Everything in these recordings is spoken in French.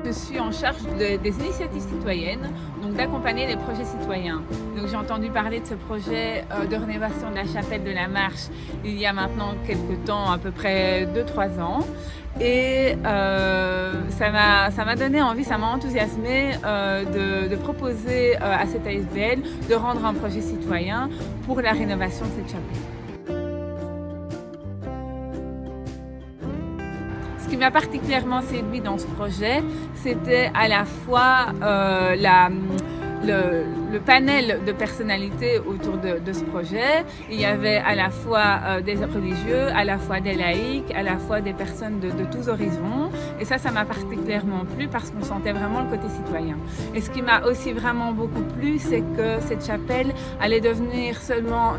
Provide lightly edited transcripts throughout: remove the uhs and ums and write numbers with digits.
Je suis en charge des initiatives citoyennes, donc d'accompagner les projets citoyens. Donc j'ai entendu parler de ce projet de rénovation de la chapelle de la Marche il y a maintenant quelques temps, à peu près 2-3 ans. Et ça m'a donné envie, ça m'a enthousiasmé de proposer à cette ASBL de rendre un projet citoyen pour la rénovation de cette chapelle. Ce qui m'a particulièrement séduit dans ce projet, c'était à la fois le panel de personnalités autour de ce projet. Il y avait à la fois des religieux, à la fois des laïcs, à la fois des personnes de tous horizons. Et ça m'a particulièrement plu parce qu'on sentait vraiment le côté citoyen. Et ce qui m'a aussi vraiment beaucoup plu, c'est que cette chapelle allait devenir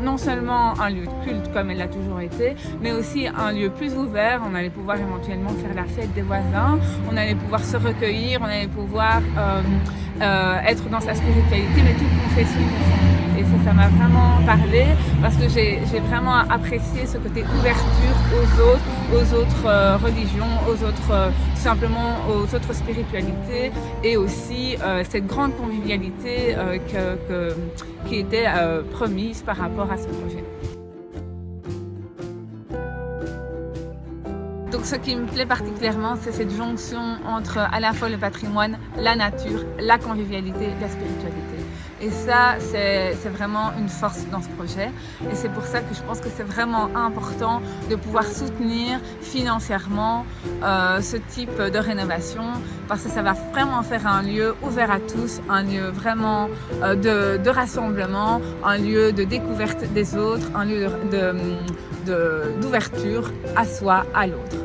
non seulement un lieu de culte comme elle l'a toujours été, mais aussi un lieu plus ouvert. On allait pouvoir éventuellement faire la fête des voisins, on allait pouvoir se recueillir, on allait pouvoir être dans sa spiritualité, mais toute confession confondue. Et ça m'a vraiment parlé parce que j'ai vraiment apprécié ce côté ouverture aux autres religions, tout simplement aux autres spiritualités, et aussi cette grande convivialité qui était promise par rapport à ce projet. Donc ce qui me plaît particulièrement, c'est cette jonction entre à la fois le patrimoine, la nature, la convivialité, la spiritualité. Et ça, c'est vraiment une force dans ce projet. Et c'est pour ça que je pense que c'est vraiment important de pouvoir soutenir financièrement ce type de rénovation, parce que ça va vraiment faire un lieu ouvert à tous, un lieu vraiment de rassemblement, un lieu de découverte des autres, un lieu d'ouverture à soi, à l'autre.